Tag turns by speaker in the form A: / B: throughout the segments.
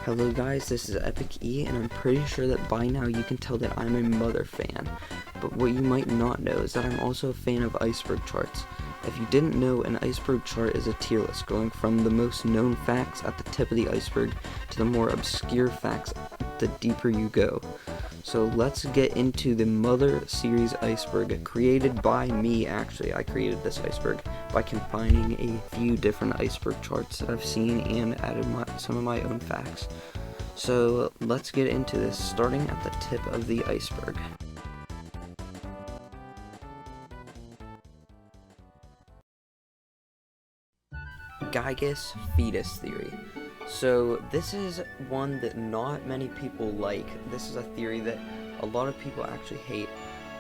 A: Hello guys, this is Epic E, and I'm pretty sure that by now you can tell that I'm a Mother fan. But what you might not know is that I'm also a fan of Iceberg charts. If you didn't know, an iceberg chart is a tier list going from the most known facts at the tip of the iceberg to the more obscure facts the deeper you go. So let's get into the Mother series iceberg, created by me. Actually, I created this iceberg by combining a few different iceberg charts that I've seen and added some of my own facts. So let's get into this, starting at the tip of the iceberg. Gygus fetus theory. So this is one that not many people like. This is a theory that a lot of people actually hate,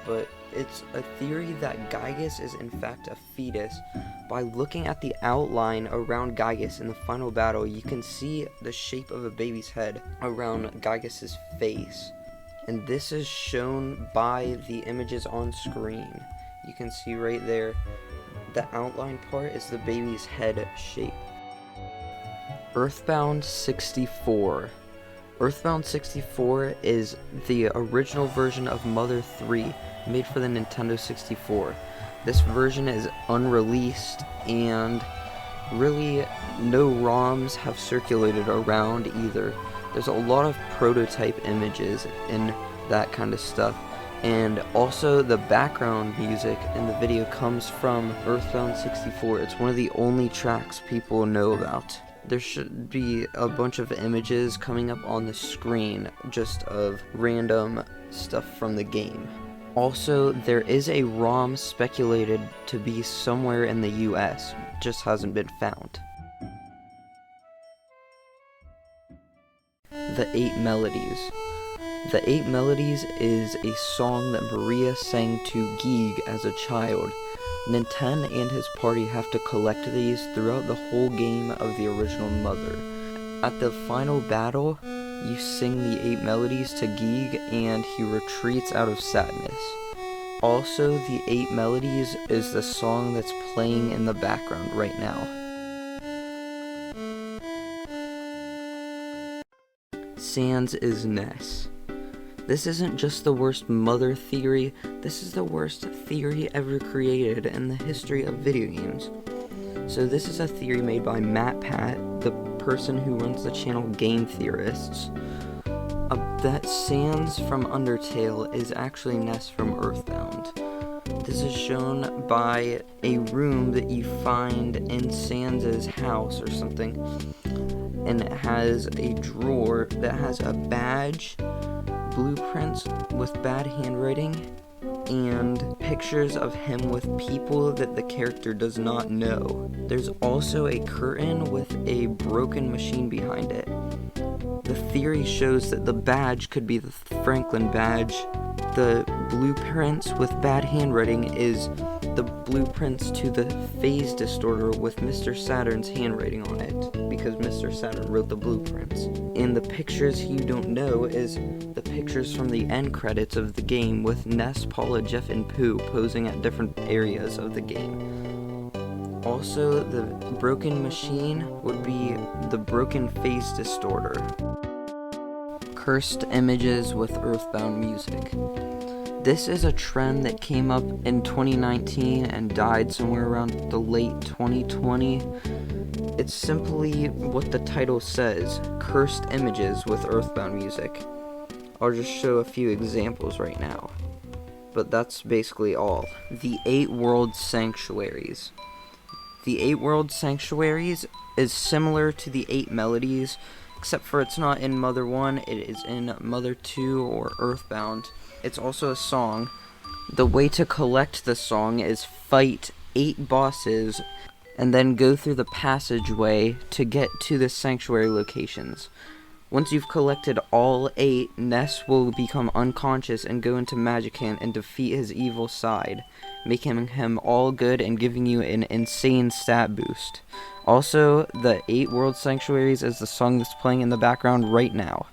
A: but it's a theory that Gygus is in fact a fetus. By looking at the outline around Gygus in the final battle, you can see the shape of a baby's head around Gygus's face. And this is shown by the images on screen. You can see right there, the outline part is the baby's head shape. Earthbound 64. Earthbound 64 is the original version of Mother 3, made for the Nintendo 64. This version is unreleased, and really no ROMs have circulated around either. There's a lot of prototype images and that kind of stuff. And also the background music in the video comes from Earthbound 64. It's one of the only tracks people know about. There should be a bunch of images coming up on the screen just of random stuff from the game. Also, there is a ROM speculated to be somewhere in the US, just hasn't been found. The 8 Melodies. The 8 Melodies is a song that Maria sang to Geeg as a child. Ninten and his party have to collect these throughout the whole game of the original Mother. At the final battle, you sing the 8 Melodies to Geeg and he retreats out of sadness. Also, the 8 Melodies is the song that's playing in the background right now. Sans is Ness. This isn't just the worst Mother theory, this is the worst theory ever created in the history of video games. So this is a theory made by MatPat, the person who runs the channel Game Theorists, that Sans from Undertale is actually Ness from Earthbound. This is shown by a room that you find in Sans' house or something, and it has a drawer that has a badge, blueprints with bad handwriting, and pictures of him with people that the character does not know. There's also a curtain with a broken machine behind it. The theory shows that the badge could be the Franklin badge. The blueprints with bad handwriting is the blueprints to the phase distorter with Mr. Saturn's handwriting on it, because Mr. Saturn wrote the blueprints. And the pictures you don't know is the pictures from the end credits of the game with Ness, Paula, Jeff, and Pooh posing at different areas of the game. Also, the broken machine would be the broken phase distorter. Cursed images with Earthbound music. This is a trend that came up in 2019 and died somewhere around the late 2020. It's simply what the title says, cursed images with Earthbound music. I'll just show a few examples right now, but that's basically all. The 8 World Sanctuaries. The 8 World Sanctuaries is similar to the 8 Melodies, except for it's not in Mother 1, it is in Mother 2 or Earthbound. It's also a song. The way to collect the song is fight 8 bosses and then go through the passageway to get to the sanctuary locations. Once you've collected all 8, Ness will become unconscious and go into Magicant and defeat his evil side, making him all good and giving you an insane stat boost. Also, the 8 World Sanctuaries is the song that's playing in the background right now.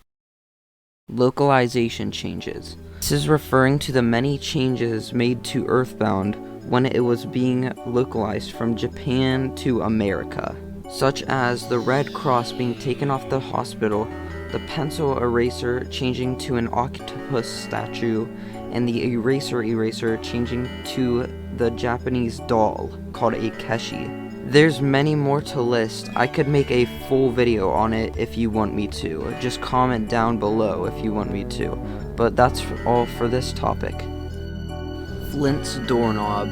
A: Localization changes. This is referring to the many changes made to Earthbound when it was being localized from Japan to America, such as the Red Cross being taken off the hospital the pencil eraser changing to an octopus statue, and the eraser changing to the Japanese doll called a keshi. There's many more to list. I could make a full video on it if you want me to. Just comment down below if you want me to. But that's all for this topic. Flint's doorknob.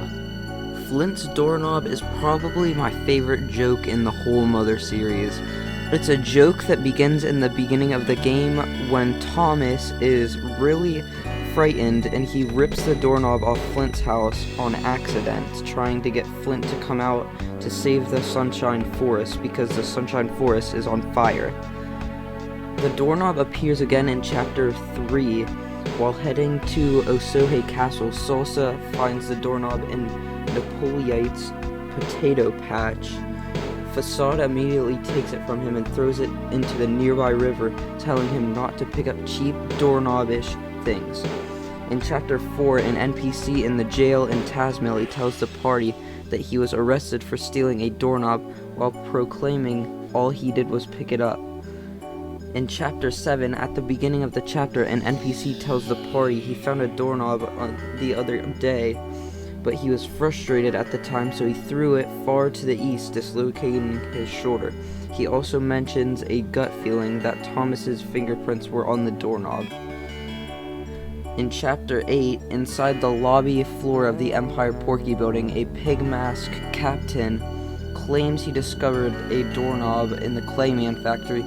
A: Flint's doorknob is probably my favorite joke in the whole Mother series. It's a joke that begins in the beginning of the game when Thomas is really frightened and he rips the doorknob off Flint's house on accident, trying to get Flint to come out to save the Sunshine Forest because the Sunshine Forest is on fire. The doorknob appears again in Chapter 3. While heading to Osohe Castle, Salsa finds the doorknob in Napoleon's potato patch. Facade immediately takes it from him and throws it into the nearby river, telling him not to pick up cheap doorknob-ish things. In Chapter 4, an NPC in the jail in Tasmily tells the party that he was arrested for stealing a doorknob while proclaiming all he did was pick it up. In Chapter 7, at the beginning of the chapter, an NPC tells the party he found a doorknob the other day, but he was frustrated at the time, so he threw it far to the east, dislocating his shoulder. He also mentions a gut feeling that Thomas's fingerprints were on the doorknob. In Chapter 8, inside the lobby floor of the Empire Porky building, a pig mask captain claims he discovered a doorknob in the Clayman factory,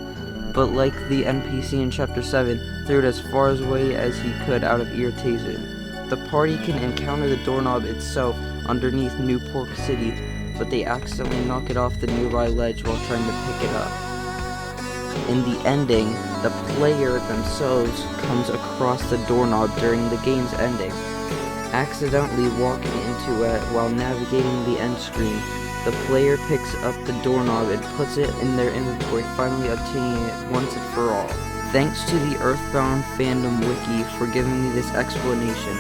A: but like the NPC in Chapter 7, threw it as far away as he could out of irritation. The party can encounter the doorknob itself underneath New Pork City, but they accidentally knock it off the nearby ledge while trying to pick it up. In the ending, the player themselves comes across the doorknob during the game's ending, accidentally walking into it while navigating the end screen. The player picks up the doorknob and puts it in their inventory, finally obtaining it once and for all. Thanks to the Earthbound Fandom Wiki for giving me this explanation.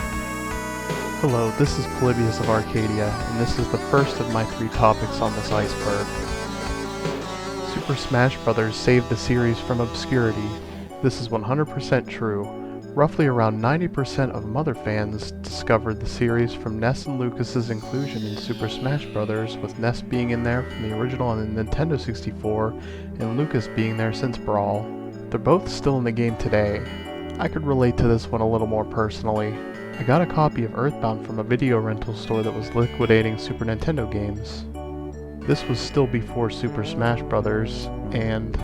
B: Hello, this is Polybius of Arcadia, and this is the first of my 3 topics on this iceberg. Super Smash Bros. Saved the series from obscurity. This is 100% true. Roughly around 90% of Mother fans discovered the series from Ness and Lucas's inclusion in Super Smash Bros., with Ness being in there from the original on the Nintendo 64, and Lucas being there since Brawl. They're both still in the game today. I could relate to this one a little more personally. I got a copy of Earthbound from a video rental store that was liquidating Super Nintendo games. This was still before Super Smash Bros., and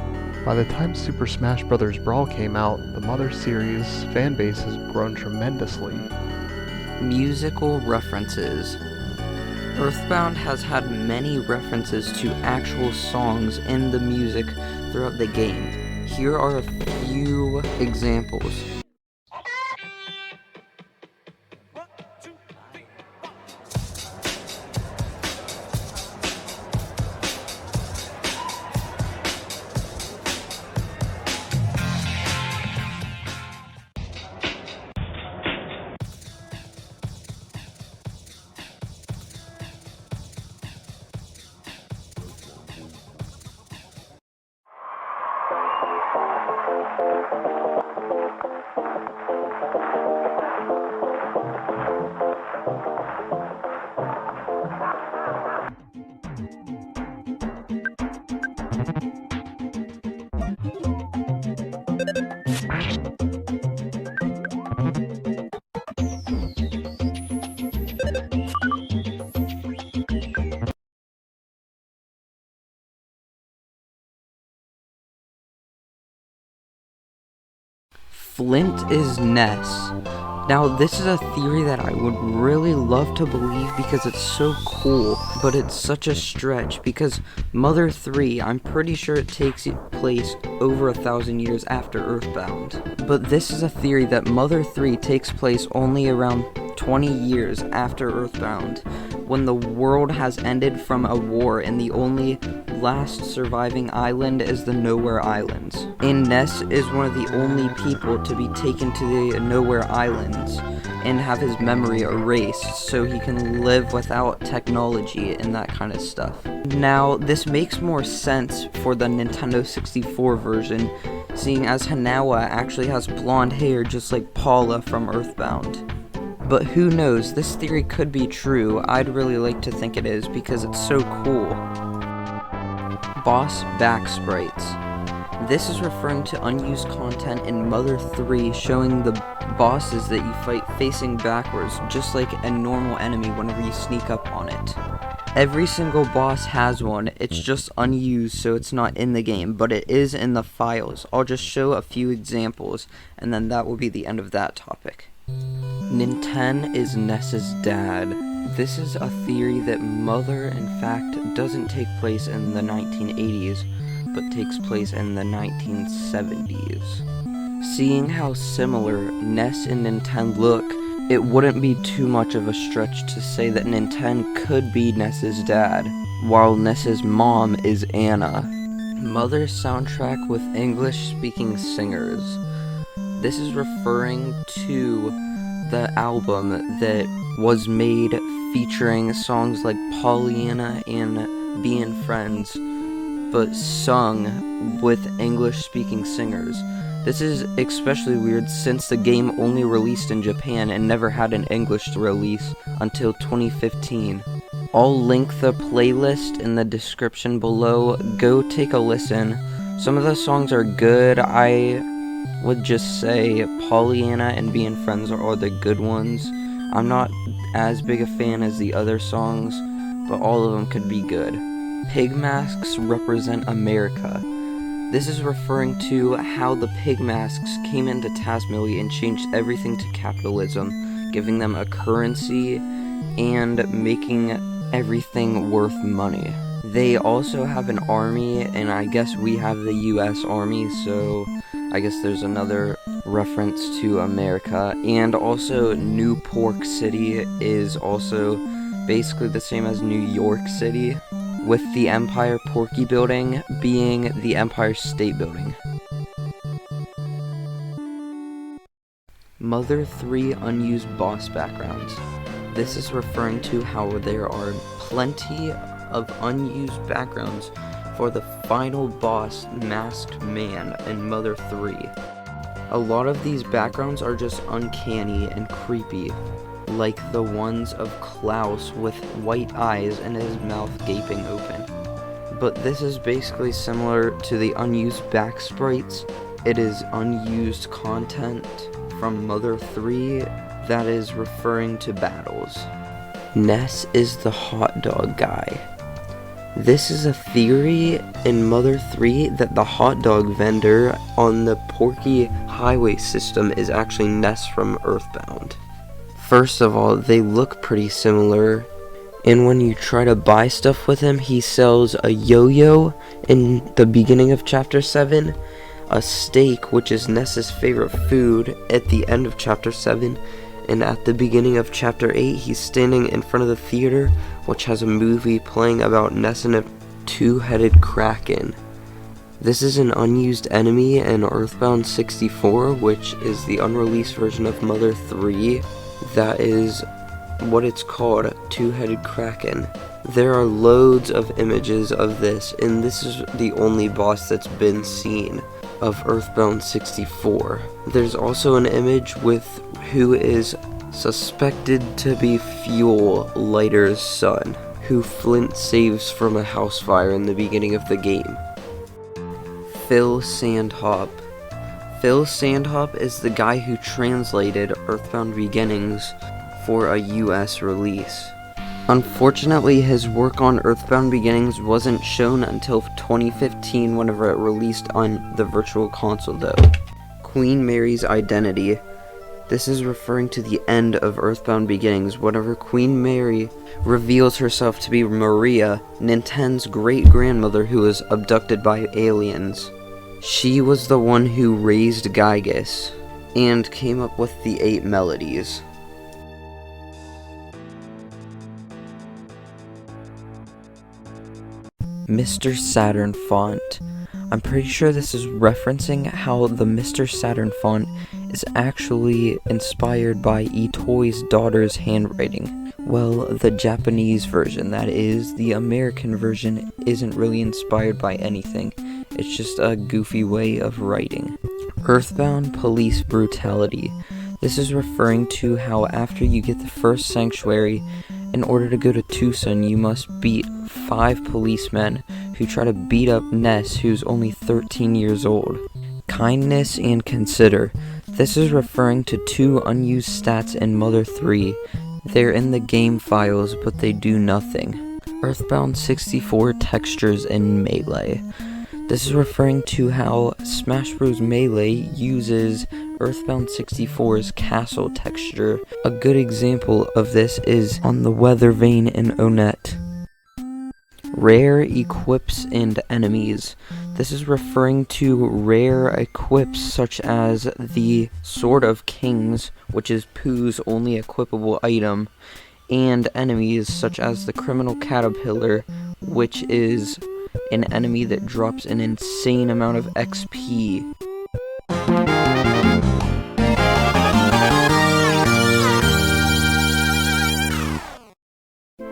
B: by the time Super Smash Bros. Brawl came out, the Mother series fan base has grown tremendously.
A: Musical references. Earthbound has had many references to actual songs in the music throughout the game. Here are a few examples. Flint is Ness. Now, this is a theory that I would really love to believe because it's so cool, but it's such a stretch because Mother 3, I'm pretty sure it takes place over 1,000 years after Earthbound. But this is a theory that Mother 3 takes place only around 20 years after Earthbound, when the world has ended from a war and the only last surviving island is the Nowhere Islands. And Ness is one of the only people to be taken to the Nowhere Islands and have his memory erased so he can live without technology and that kind of stuff. Now, this makes more sense for the Nintendo 64 version seeing as Hanawa actually has blonde hair just like Paula from Earthbound. But who knows, this theory could be true. I'd really like to think it is because it's so cool. Boss back sprites. This is referring to unused content in Mother 3 showing the bosses that you fight facing backwards, just like a normal enemy whenever you sneak up on it. Every single boss has one, it's just unused so it's not in the game, but it is in the files. I'll just show a few examples, and then that will be the end of that topic. Nintendo is Ness's dad. This is a theory that Mother, in fact, doesn't take place in the 1980s, but takes place in the 1970s. Seeing how similar Ness and Nintendo look, it wouldn't be too much of a stretch to say that Nintendo could be Ness's dad, while Ness's mom is Anna. Mother's soundtrack with English-speaking singers. This is referring to the album that was made featuring songs like Pollyanna and Being Friends, but sung with English-speaking singers. This is especially weird since the game only released in Japan and never had an English release until 2015. I'll link the playlist in the description below. Go take a listen. Some of the songs are good. I would just say Pollyanna and Being Friends are the good ones. I'm not as big a fan as the other songs, but all of them could be good. Pig masks represent America. This is referring to how the pig masks came into Tasmilly and changed everything to capitalism, giving them a currency and making everything worth money. They also have an army, and I guess we have the US Army, so I guess there's another reference to America. And also New Pork City is also basically the same as New York City, with the Empire Porky Building being the Empire State Building. Mother 3 unused boss backgrounds. This is referring to how there are plenty of unused backgrounds for the final boss, Masked Man, in Mother 3. A lot of these backgrounds are just uncanny and creepy, like the ones of Klaus with white eyes and his mouth gaping open. But this is basically similar to the unused back sprites. It is unused content from Mother 3 that is referring to battles. Ness is the hot dog guy. This is a theory in Mother 3 that the hot dog vendor on the Porky Highway system is actually Ness from Earthbound. First of all, they look pretty similar, and when you try to buy stuff with him, he sells a yo-yo in the beginning of Chapter 7, a steak, which is Ness's favorite food, at the end of Chapter 7, and at the beginning of Chapter 8, he's standing in front of the theater, which has a movie playing about Ness and a two-headed kraken. This is an unused enemy in Earthbound 64, which is the unreleased version of Mother 3. That is what it's called, two-headed kraken. There are loads of images of this, and this is the only boss that's been seen of Earthbound 64. There's also an image with who is suspected to be Fuel Lighter's son, who Flint saves from a house fire in the beginning of the game. Phil Sandhop. Phil Sandhop is the guy who translated Earthbound Beginnings for a US release. Unfortunately, his work on Earthbound Beginnings wasn't shown until 2015 whenever it released on the Virtual Console though. Queen Mary's identity. This is referring to the end of Earthbound Beginnings, whenever Queen Mary reveals herself to be Maria, Nintendo's great-grandmother who was abducted by aliens. She was the one who raised Gygus, and came up with the 8 melodies. Mr. Saturn font. I'm pretty sure this is referencing how the Mr. Saturn font is actually inspired by Itoi's daughter's handwriting. Well, the Japanese version, that is, the American version, isn't really inspired by anything. It's just a goofy way of writing. Earthbound police brutality. This is referring to how after you get the first sanctuary, in order to go to Tucson, you must beat 5 policemen who try to beat up Ness, who's only 13 years old. Kindness and consider. This is referring to 2 unused stats in Mother 3. They're in the game files, but they do nothing. Earthbound 64 textures in Melee. This is referring to how Smash Bros. Melee uses Earthbound 64's castle texture. A good example of this is on the Weather Vane in Onett. Rare equips and enemies. This is referring to rare equips such as the Sword of Kings, which is Pooh's only equipable item, and enemies such as the Criminal Caterpillar, which is an enemy that drops an insane amount of XP.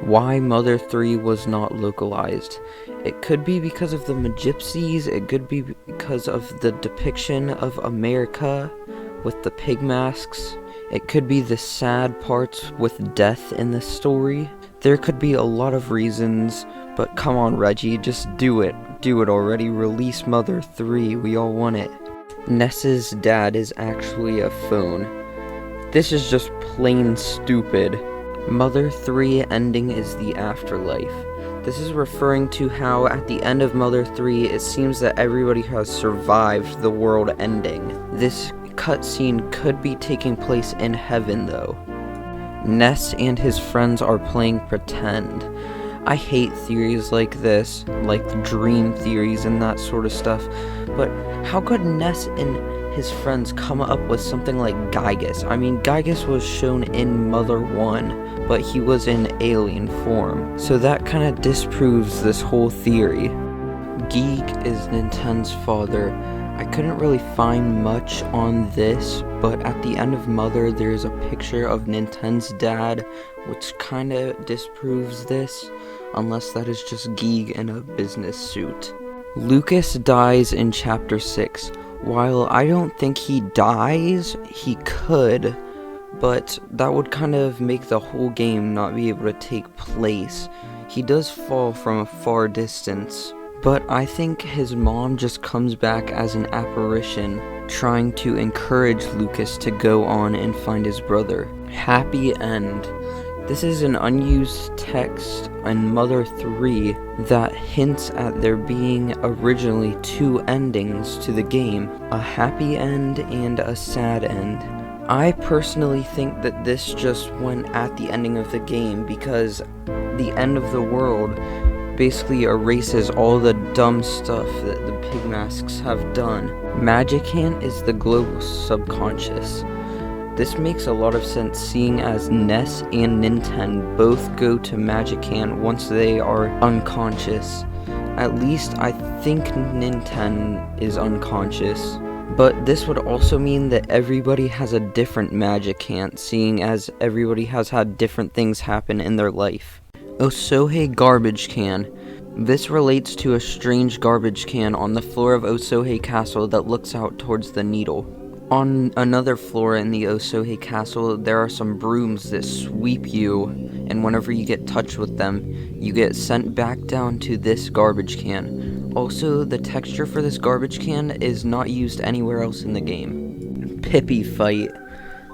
A: Why Mother 3 was not localized. It could be because of the Magypsies, it could be because of the depiction of America with the pig masks, it could be the sad parts with death in the story. There could be a lot of reasons, but come on Reggie, just do it. Do it already, release Mother 3, we all want it. Ness's dad is actually a phone. This is just plain stupid. Mother 3 ending is the afterlife. This is referring to how at the end of Mother 3, it seems that everybody has survived the world ending. This cutscene could be taking place in heaven though. Ness and his friends are playing pretend. I hate theories like this, like dream theories and that sort of stuff, but how could Ness and his friends come up with something like Gygus? I mean, Gygus was shown in Mother 1, but he was in alien form, so that kind of disproves this whole theory. Geek is Nintendo's father. I couldn't really find much on this, but at the end of Mother there's a picture of Nintendo's dad, which kinda disproves this, unless that is just Geek in a business suit. Lucas dies in Chapter 6. While I don't think he dies, he could, but that would kind of make the whole game not be able to take place. He does fall from a far distance, but I think his mom just comes back as an apparition, trying to encourage Lucas to go on and find his brother. Happy end. This is an unused text in Mother 3 that hints at there being originally 2 endings to the game, a happy end and a sad end. I personally think that this just went at the ending of the game because the end of the world basically erases all the dumb stuff that the pig masks have done. Magic Hand is the global subconscious. This makes a lot of sense seeing as Ness and Nintendo both go to Magic Hand once they are unconscious. At least I think Nintendo is unconscious. But this would also mean that everybody has a different Magic Hand, seeing as everybody has had different things happen in their life. Osohe Garbage Can. This relates to a strange garbage can on the floor of Osohe Castle that looks out towards the needle. On another floor in the Osohe Castle, there are some brooms that sweep you, and whenever you get touched with them, you get sent back down to this garbage can. Also, the texture for this garbage can is not used anywhere else in the game. Pippi Fight.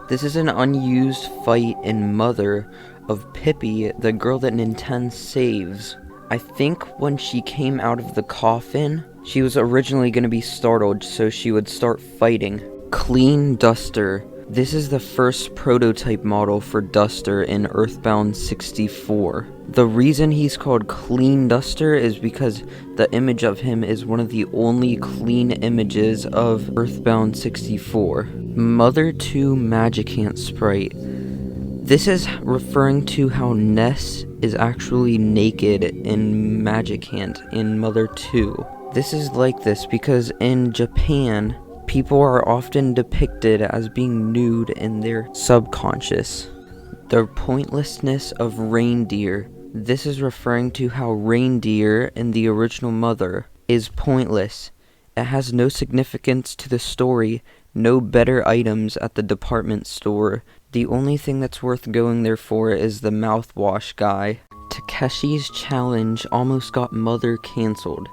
A: This is an unused fight in Mother of Pippi, the girl that Nintendo saves. I think when she came out of the coffin, she was originally going to be startled, so she would start fighting. Clean Duster. This is the first prototype model for Duster in Earthbound 64. The reason he's called Clean Duster is because the image of him is one of the only clean images of Earthbound 64. Mother 2 Magicant Sprite. This is referring to how Ness is actually naked in Magicant in Mother 2. This is like this because in Japan, people are often depicted as being nude in their subconscious. The pointlessness of reindeer. This is referring to how reindeer in the original Mother is pointless. It has no significance to the story, no better items at the department store. The only thing that's worth going there for is the mouthwash guy. Takeshi's challenge almost got Mother cancelled.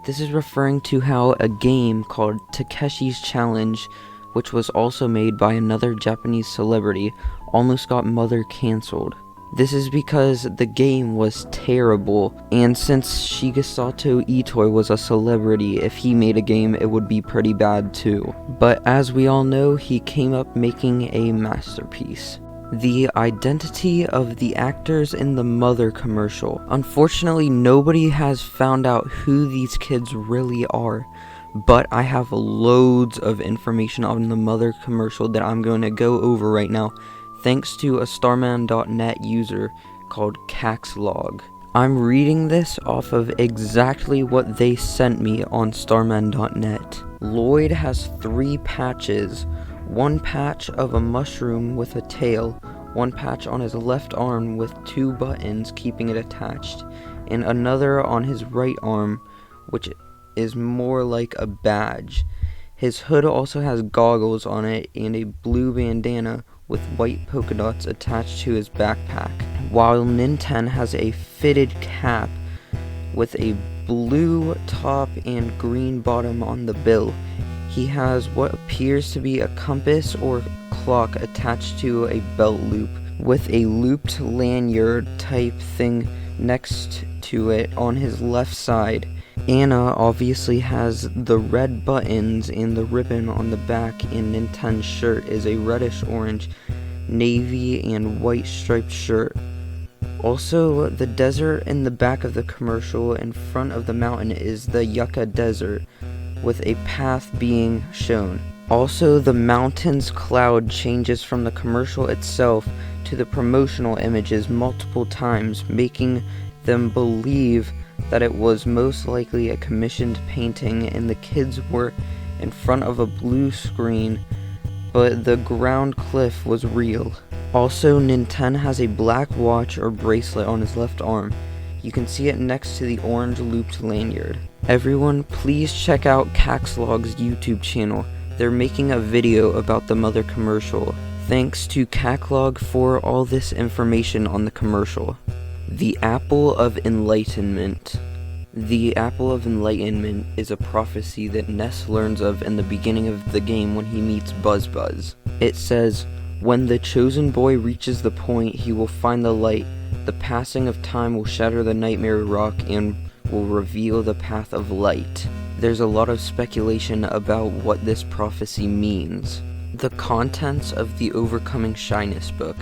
A: This is referring to how a game called Takeshi's Challenge, which was also made by another Japanese celebrity, almost got Mother cancelled. This is because the game was terrible, and since Shigesato Itoi was a celebrity, if he made a game, it would be pretty bad too. But as we all know, he came up making a masterpiece. The identity of the actors in the Mother commercial. Unfortunately, nobody has found out who these kids really are, but I have loads of information on the Mother commercial that I'm going to go over right now, thanks to a starman.net user called Caxlog. I'm reading this off of exactly what they sent me on starman.net. Lloyd has 3 patches. One patch of a mushroom with a tail, one patch on his left arm with 2 buttons keeping it attached, and another on his right arm, which is more like a badge. His hood also has goggles on it and a blue bandana with white polka dots attached to his backpack, while Ninten has a fitted cap with a blue top and green bottom on the bill. He has what appears to be a compass or clock attached to a belt loop, with a looped lanyard type thing next to it on his left side. Anna obviously has the red buttons and the ribbon on the back, and Ninten's shirt is a reddish orange, navy and white striped shirt. Also, the desert in the back of the commercial in front of the mountain is the Yucca Desert, with a path being shown. Also, the mountain's cloud changes from the commercial itself to the promotional images multiple times, making them believe that it was most likely a commissioned painting and the kids were in front of a blue screen, but the ground cliff was real. Also, Ninten has a black watch or bracelet on his left arm. You can see it next to the orange looped lanyard. Everyone, please check out Caxlog's YouTube channel. They're making a video about the Mother commercial. Thanks to Caxlog for all this information on the commercial. The Apple of Enlightenment. The Apple of Enlightenment is a prophecy that Ness learns of in the beginning of the game when he meets Buzz Buzz. It says, "When the chosen boy reaches the point, he will find the light. The passing of time will shatter the nightmare rock and will reveal the path of light." There's a lot of speculation about what this prophecy means. The contents of the Overcoming Shyness book.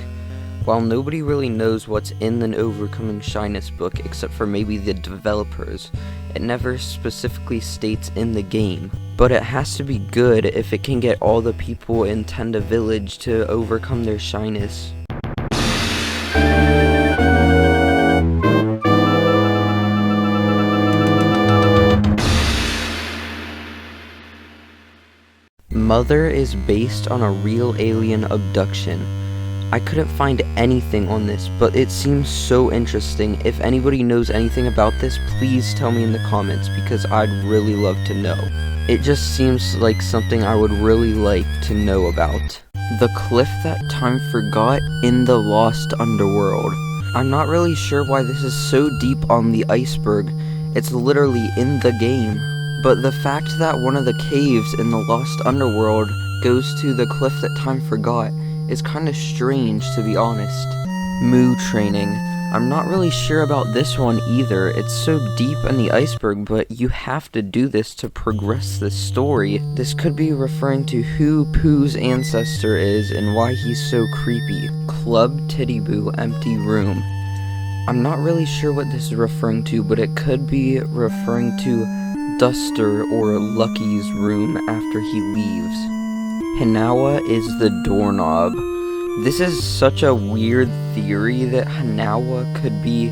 A: While nobody really knows what's in the Overcoming Shyness book except for maybe the developers, it never specifically states in the game. But it has to be good if it can get all the people in Tenda Village to overcome their shyness. Mother is based on a real alien abduction. I couldn't find anything on this, but it seems so interesting. If anybody knows anything about this, please tell me in the comments, because I'd really love to know. It just seems like something I would really like to know about. The cliff that time forgot in the Lost Underworld. I'm not really sure why this is so deep on the iceberg. It's literally in the game. But the fact that one of the caves in the Lost Underworld goes to the cliff that time forgot is kinda strange, to be honest. Moo training. I'm not really sure about this one either. It's so deep in the iceberg, but you have to do this to progress the story. This could be referring to who Pooh's ancestor is and why he's so creepy. Club Titty Boo empty room. I'm not really sure what this is referring to, but it could be referring to Duster or Lucky's room after he leaves. Hanawa is the doorknob. This is such a weird theory that Hanawa could be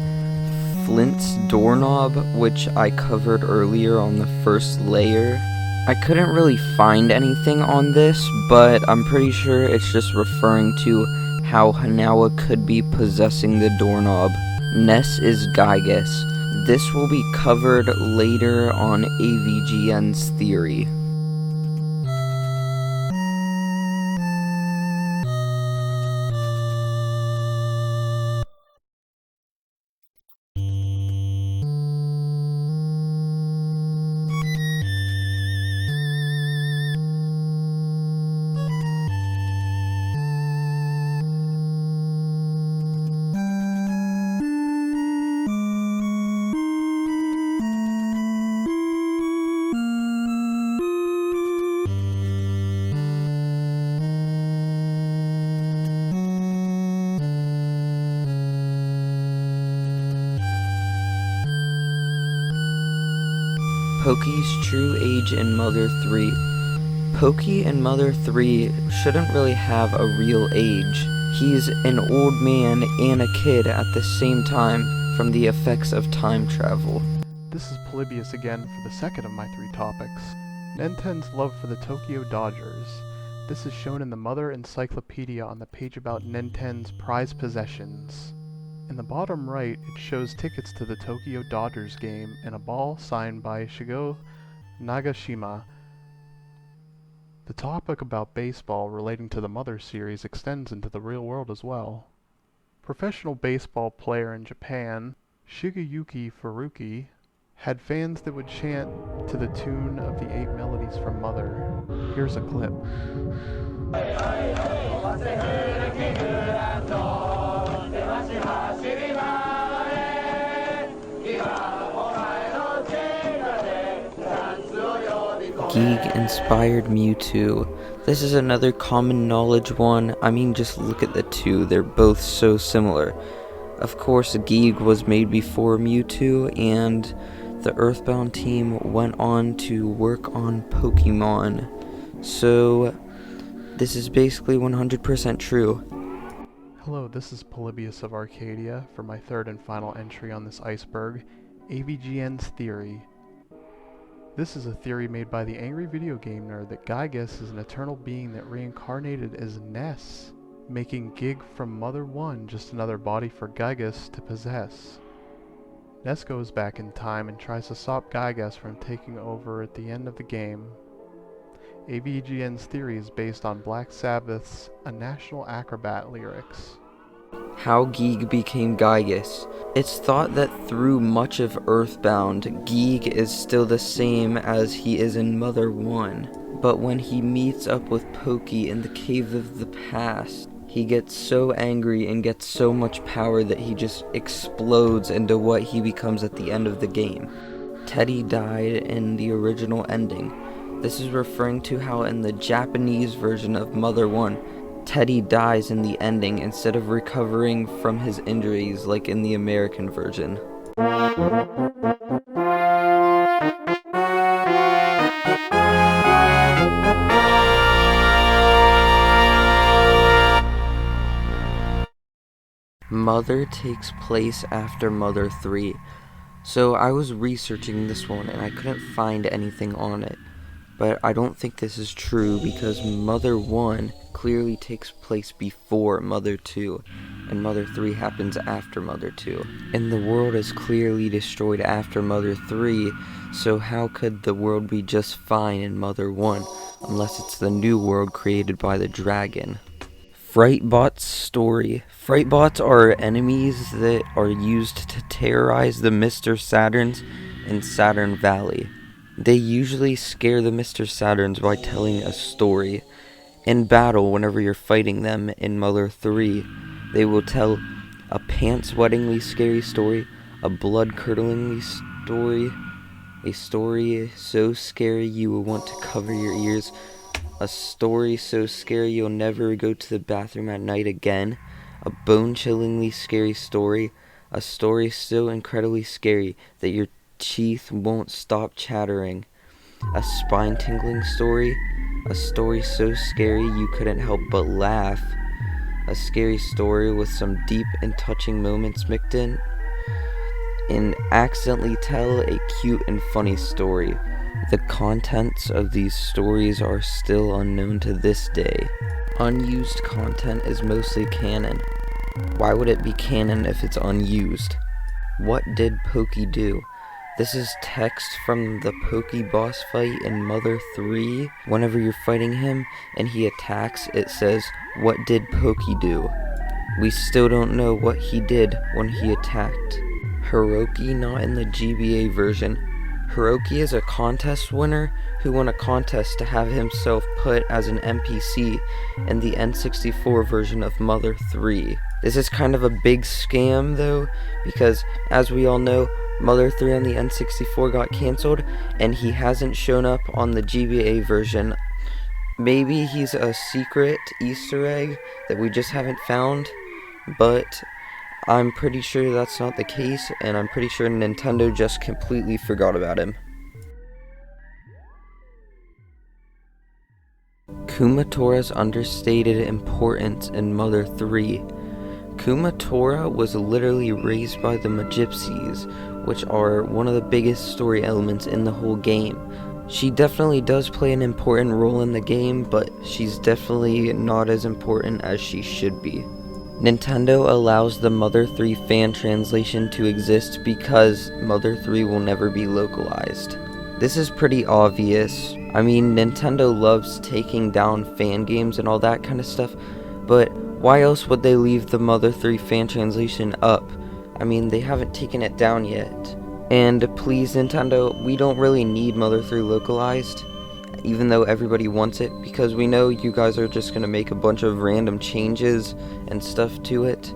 A: Flint's doorknob, which I covered earlier on the first layer. I couldn't really find anything on this, but I'm pretty sure it's just referring to how Hanawa could be possessing the doorknob. Ness is Gygus. This will be covered later on AVGN's theory. Pokey's true age in Mother 3. Pokey in Mother 3 shouldn't really have a real age. He's an old man and a kid at the same time from the effects of time travel.
B: This is Polybius again for the second of my 3 topics. Nenten's love for the Tokyo Dodgers. This is shown in the Mother Encyclopedia on the page about Nenten's prized possessions. In the bottom right, it shows tickets to the Tokyo Dodgers game and a ball signed by Shigo Nagashima. The topic about baseball relating to the Mother series extends into the real world as well. Professional baseball player in Japan, Shigeyuki Furuki, had fans that would chant to the tune of the 8 melodies from Mother. Here's a clip.
A: Geek inspired Mewtwo. This is another common knowledge one. I mean, just look at the two, they're both so similar. Of course, Geek was made before Mewtwo, and the Earthbound team went on to work on Pokemon. So, this is basically 100% true.
B: Hello, this is Polybius of Arcadia for my third and final entry on this iceberg, AVGN's theory. This is a theory made by the angry video game nerd that Gygas is an eternal being that reincarnated as Ness, making Gig from Mother 1 just another body for Gygas to possess. Ness goes back in time and tries to stop Gygas from taking over at the end of the game. AVGN's theory is based on Black Sabbath's A National Acrobat lyrics.
A: How Geek became Gygas. It's thought that through much of Earthbound, Geek is still the same as he is in Mother 1. But when he meets up with Pokey in the Cave of the Past, he gets so angry and gets so much power that he just explodes into what he becomes at the end of the game. Teddy died in the original ending. This is referring to how in the Japanese version of Mother 1, Teddy dies in the ending instead of recovering from his injuries like in the American version. Mother takes place after Mother 3. So I was researching this one and I couldn't find anything on it. But I don't think this is true because Mother 1 clearly takes place before Mother 2, and Mother 3 happens after Mother 2. And the world is clearly destroyed after Mother 3, so how could the world be just fine in Mother 1, unless it's the new world created by the dragon? Frightbot's story. Frightbots are enemies that are used to terrorize the Mr. Saturns in Saturn Valley. They usually scare the Mr. Saturns by telling a story. In battle, whenever you're fighting them in Mother 3, they will tell a pants-wettingly scary story, a blood-curdlingly story, a story so scary you will want to cover your ears, a story so scary you'll never go to the bathroom at night again, a bone-chillingly scary story, a story so incredibly scary that your teeth won't stop chattering, a spine-tingling story, a story so scary you couldn't help but laugh, a scary story with some deep and touching moments mixed in, and accidentally tell a cute and funny story. The contents of these stories are still unknown to this day. Unused content is mostly canon. Why would it be canon if it's unused? What did Pokey do? This is text from the Pokey boss fight in Mother 3. Whenever you're fighting him and he attacks, it says, "What did Pokey do?" We still don't know what he did when he attacked. Hiroki not in the GBA version. Hiroki is a contest winner who won a contest to have himself put as an NPC in the N64 version of Mother 3. This is kind of a big scam though, because as we all know, Mother 3 on the N64 got cancelled, and he hasn't shown up on the GBA version. Maybe he's a secret Easter egg that we just haven't found, but I'm pretty sure that's not the case, and I'm pretty sure Nintendo just completely forgot about him. Kumatora's understated importance in Mother 3. Kumatora was literally raised by the Magypsies, which are one of the biggest story elements in the whole game. She definitely does play an important role in the game, but she's definitely not as important as she should be. Nintendo allows the Mother 3 fan translation to exist because Mother 3 will never be localized. This is pretty obvious. I mean, Nintendo loves taking down fan games and all that kind of stuff, but why else would they leave the Mother 3 fan translation up? I mean, they haven't taken it down yet. And please, Nintendo, we don't really need Mother 3 localized, even though everybody wants it, because we know you guys are just gonna make a bunch of random changes and stuff to it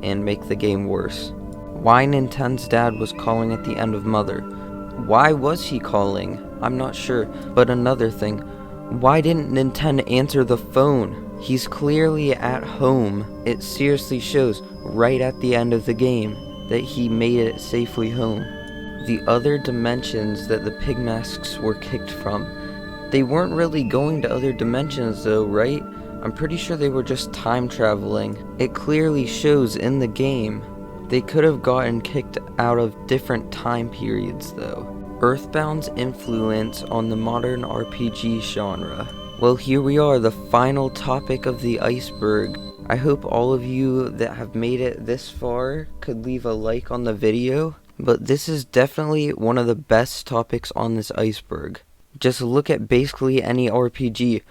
A: and make the game worse. Why Nintendo's dad was calling at the end of Mother? Why was he calling? I'm not sure. But another thing, why didn't Nintendo answer the phone? He's clearly at home. It seriously shows right at the end of the game that he made it safely home. The other dimensions that the pig masks were kicked from, they weren't really going to other dimensions though, right? I'm pretty sure they were just time traveling. It clearly shows in the game. They could have gotten kicked out of different time periods though. Earthbound's influence on the modern RPG genre. Well, here we are, the final topic of the iceberg. I hope all of you that have made it this far could leave a like on the video, but this is definitely one of the best topics on this iceberg. Just look at basically any RPG.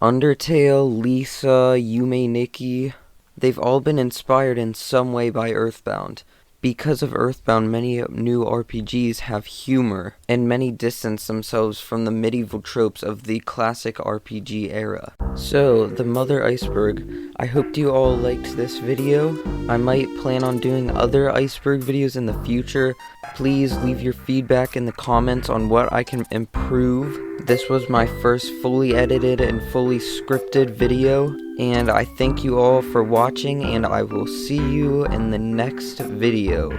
A: Undertale, Lisa, Yume Nikki, they've all been inspired in some way by Earthbound. Because of Earthbound, many new RPGs have humor, and many distance themselves from the medieval tropes of the classic RPG era. So, the Mother Iceberg, I hope you all liked this video. I might plan on doing other iceberg videos in the future. Please leave your feedback in the comments on what I can improve. This was my first fully edited and fully scripted video, and I thank you all for watching, and I will see you in the next video.